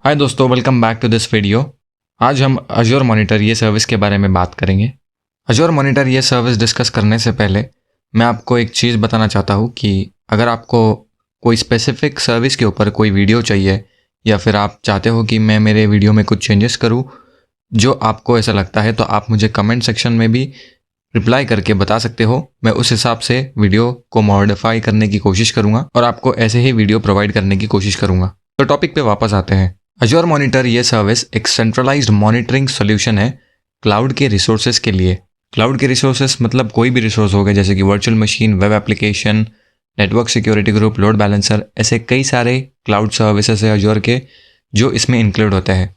हाय दोस्तों, welcome back to this video. आज हम अजूर मॉनिटर ये सर्विस के बारे में बात करेंगे। अजूर मॉनिटर ये सर्विस डिस्कस करने से पहले मैं आपको एक चीज़ बताना चाहता हूँ कि अगर आपको कोई स्पेसिफिक सर्विस के ऊपर कोई वीडियो चाहिए या फिर आप चाहते हो कि मैं मेरे वीडियो में कुछ चेंजेस करूँ, जो आपको ऐसा लगता है, तो आप मुझे कमेंट सेक्शन में भी रिप्लाई करके बता सकते हो। मैं उस हिसाब से वीडियो को मॉडिफाई करने की कोशिश करूँगा और आपको ऐसे ही वीडियो प्रोवाइड करने की कोशिश करूँगा। तो टॉपिक पे वापस आते हैं। अजूर मॉनिटर ये सर्विस एक सेंट्रलाइज्ड मॉनिटरिंग सॉल्यूशन है क्लाउड के रिसोर्सेज के लिए। क्लाउड के रिसोर्सेज मतलब कोई भी रिसोर्स हो गए, जैसे कि virtual machine, web application, network security group, load balancer, ऐसे कई सारे क्लाउड सर्विसेज है अजूर के जो इसमें इंक्लूड होते हैं।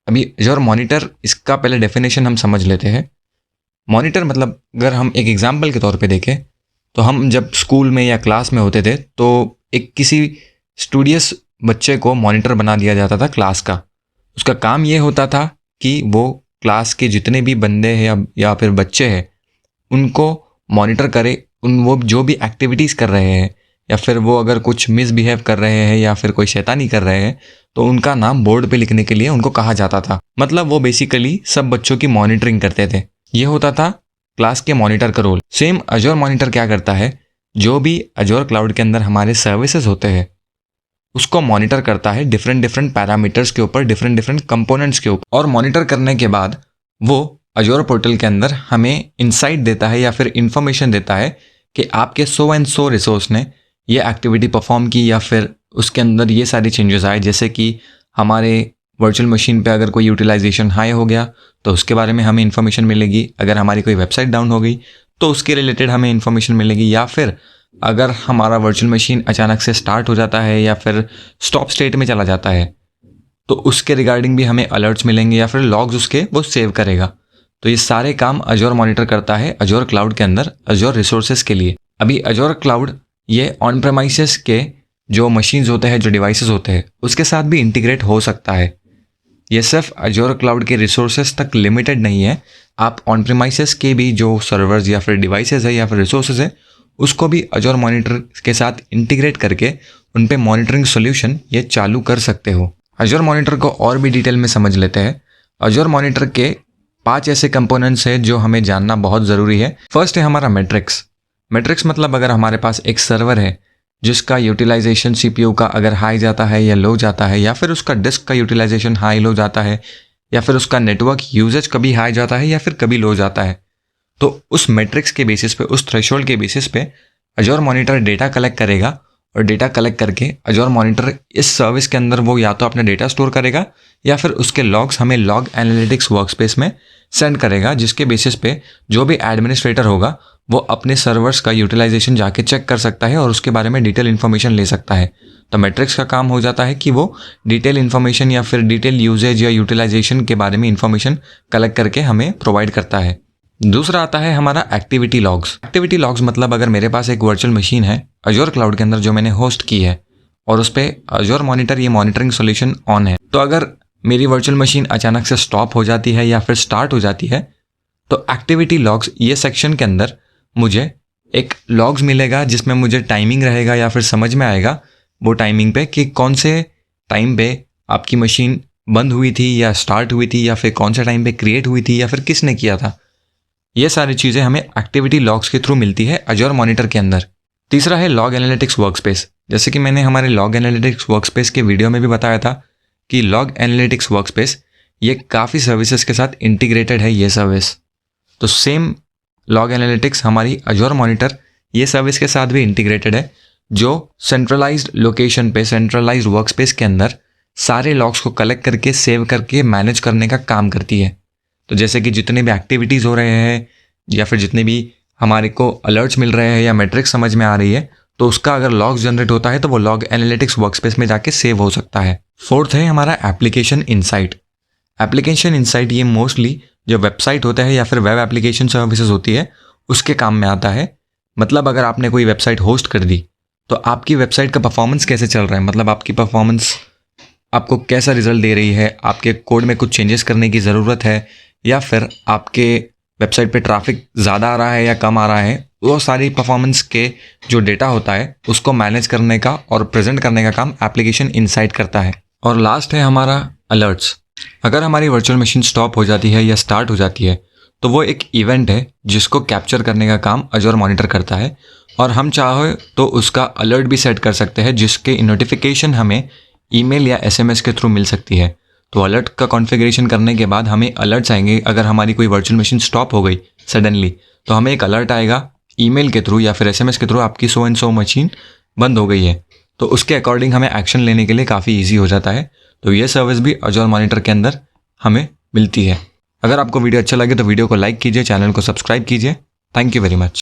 अभी अजूर मॉनिटर, इसका पहले डेफिनेशन हम समझ लेते हैं। मॉनिटर मतलब अगर हम एक एग्जाम्पल के तौर पे देखें तो हम जब स्कूल में या क्लास में होते थे तो एक किसी स्टूडियस बच्चे को मॉनिटर बना दिया जाता था क्लास का। उसका काम ये होता था कि वो क्लास के जितने भी बंदे हैं या फिर बच्चे हैं उनको मॉनिटर करे, वो जो भी एक्टिविटीज़ कर रहे हैं या फिर वो अगर कुछ मिसबिहेव कर रहे हैं या फिर कोई शैतानी कर रहे हैं तो उनका नाम बोर्ड पे लिखने के लिए उनको कहा जाता था। मतलब वो बेसिकली सब बच्चों की मॉनिटरिंग करते थे। ये होता था क्लास के मॉनिटर का रोल। सेम अजूर मॉनिटर क्या करता है, जो भी अजूर क्लाउड के अंदर हमारे सर्विसेज होते हैं उसको मॉनिटर करता है डिफरेंट पैरामीटर्स के ऊपर, डिफरेंट कंपोनेंट्स के ऊपर। और मॉनिटर करने के बाद वो अजूर पोर्टल के अंदर हमें इंसाइट देता है या फिर इंफॉर्मेशन देता है कि आपके सो एंड सो रिसोर्स ने ये एक्टिविटी परफॉर्म की या फिर उसके अंदर ये सारे चेंजेस आए। जैसे कि हमारे वर्चुअल मशीन पे अगर कोई यूटिलाइजेशन हाई हो गया तो उसके बारे में हमें इन्फॉर्मेशन मिलेगी। अगर हमारी कोई वेबसाइट डाउन हो गई तो उसके रिलेटेड हमें इन्फॉर्मेशन मिलेगी। या फिर अगर हमारा वर्चुअल मशीन अचानक से स्टार्ट हो जाता है या फिर स्टॉप स्टेट में चला जाता है तो उसके रिगार्डिंग भी हमें अलर्ट्स मिलेंगे या फिर लॉग्स उसके वो सेव करेगा। तो ये सारे काम अजूर मॉनिटर करता है अजूर क्लाउड के अंदर अजूर रिसोर्सेज के लिए। अभी अजूर क्लाउड ये ऑन प्रेमाइसेस के जो मशीन्स होते हैं, जो डिवाइसेस होते हैं, उसके साथ भी इंटीग्रेट हो सकता है। ये सिर्फ अजूर क्लाउड के रिसोर्सेज तक लिमिटेड नहीं है। आप ऑन प्रेमाइसेस के भी जो सर्वर्स या फिर डिवाइसेस है या फिर रिसोर्सेज है उसको भी अजूर मॉनिटर के साथ इंटीग्रेट करके उन पे मॉनिटरिंग सॉल्यूशन ये चालू कर सकते हो। अजूर मॉनिटर को और भी डिटेल में समझ लेते हैं। अजूर मॉनिटर के 5 ऐसे कंपोनेंट्स हैं जो हमें जानना बहुत ज़रूरी है। फर्स्ट है हमारा मैट्रिक्स। मैट्रिक्स मतलब अगर हमारे पास एक सर्वर है जिसका यूटिलाइजेशन सीपीयू का अगर हाई जाता है या लो जाता है, या फिर उसका डिस्क का यूटिलाइजेशन हाई लो जाता है, या फिर उसका नेटवर्क यूजेज कभी हाई जाता है या फिर कभी लो जाता है, तो उस मैट्रिक्स के बेसिस पे, उस थ्रेशोल्ड के बेसिस पे अजूर मॉनिटर डेटा कलेक्ट करेगा। और डेटा कलेक्ट करके अजूर मॉनिटर इस सर्विस के अंदर वो या तो अपना डेटा स्टोर करेगा या फिर उसके लॉग्स हमें लॉग एनालिटिक्स वर्कस्पेस में सेंड करेगा, जिसके बेसिस पे जो भी एडमिनिस्ट्रेटर होगा वो अपने सर्वर्स का यूटिलाइजेशन जाके चेक कर सकता है और उसके बारे में डिटेल इन्फॉर्मेशन ले सकता है। तो मैट्रिक्स का काम हो जाता है कि वो डिटेल इन्फॉर्मेशन या फिर डिटेल यूजेज या यूटिलाइजेशन के बारे में इन्फॉर्मेशन कलेक्ट करके हमें प्रोवाइड करता है। दूसरा आता है हमारा एक्टिविटी लॉग्स। एक्टिविटी लॉग्स मतलब अगर मेरे पास एक वर्चुअल मशीन है अजूर क्लाउड के अंदर जो मैंने होस्ट की है और उस पर अजूर मॉनिटर ये मॉनिटरिंग सॉल्यूशन ऑन है, तो अगर मेरी वर्चुअल मशीन अचानक से स्टॉप हो जाती है या फिर स्टार्ट हो जाती है तो एक्टिविटी लॉग्स ये सेक्शन के अंदर मुझे एक लॉग्स मिलेगा जिसमें मुझे टाइमिंग रहेगा या फिर समझ में आएगा वो टाइमिंग पे कि कौन से टाइम पे आपकी मशीन बंद हुई थी या स्टार्ट हुई थी या फिर कौन से टाइम पे क्रिएट हुई थी या फिर किसने किया था। ये सारी चीज़ें हमें एक्टिविटी लॉग्स के थ्रू मिलती है अजूर मॉनिटर के अंदर। तीसरा है लॉग एनालिटिक्स वर्कस्पेस। जैसे कि मैंने हमारे लॉग एनालिटिक्स वर्कस्पेस के वीडियो में भी बताया था कि लॉग एनालिटिक्स वर्कस्पेस ये काफ़ी सर्विसेज के साथ इंटीग्रेटेड है ये सर्विस। तो सेम लॉग एनालिटिक्स हमारी अजूर मॉनिटर ये सर्विस के साथ भी इंटीग्रेटेड है, जो सेंट्रलाइज्ड लोकेशन पे, सेंट्रलाइज्ड वर्कस्पेस के अंदर सारे लॉग्स को कलेक्ट करके सेव करके मैनेज करने का काम करती है। तो जैसे कि जितने भी एक्टिविटीज़ हो रहे हैं या फिर जितने भी हमारे को अलर्ट्स मिल रहे हैं या मैट्रिक्स समझ में आ रही है तो उसका अगर लॉग्स जनरेट होता है तो वो लॉग एनालिटिक्स वर्कस्पेस में जाके सेव हो सकता है। फोर्थ है हमारा एप्लीकेशन इनसाइट। एप्लीकेशन इनसाइट ये मोस्टली जो वेबसाइट होता है या फिर वेब एप्लीकेशन सर्विसेज होती है उसके काम में आता है। मतलब अगर आपने कोई वेबसाइट होस्ट कर दी तो आपकी वेबसाइट का परफॉर्मेंस कैसे चल रहा है, मतलब आपकी परफॉर्मेंस आपको कैसा रिजल्ट दे रही है, आपके कोड में कुछ चेंजेस करने की ज़रूरत है या फिर आपके वेबसाइट पे ट्रैफिक ज़्यादा आ रहा है या कम आ रहा है, वो सारी परफॉर्मेंस के जो डेटा होता है उसको मैनेज करने का और प्रेजेंट करने का काम एप्लीकेशन इनसाइट करता है। और लास्ट है हमारा अलर्ट्स। अगर हमारी वर्चुअल मशीन स्टॉप हो जाती है या स्टार्ट हो जाती है तो वो एक इवेंट है जिसको कैप्चर करने का काम अजोर मॉनिटर करता है, और हम चाहे तो उसका अलर्ट भी सेट कर सकते हैं जिसके नोटिफिकेशन हमें ईमेल या एसएमएस के थ्रू मिल सकती है। तो अलर्ट का कॉन्फ़िगरेशन करने के बाद हमें अलर्ट्स आएंगे। अगर हमारी कोई वर्चुअल मशीन स्टॉप हो गई सडनली तो हमें एक अलर्ट आएगा ईमेल के थ्रू या फिर एसएमएस के थ्रू, आपकी सो एंड सो मशीन बंद हो गई है। तो उसके अकॉर्डिंग हमें एक्शन लेने के लिए काफ़ी ईजी हो जाता है। तो ये सर्विस भी अजोर मॉनिटर के अंदर हमें मिलती है। अगर आपको वीडियो अच्छा लगे तो वीडियो को लाइक कीजिए, चैनल को सब्सक्राइब कीजिए। Thank you very much.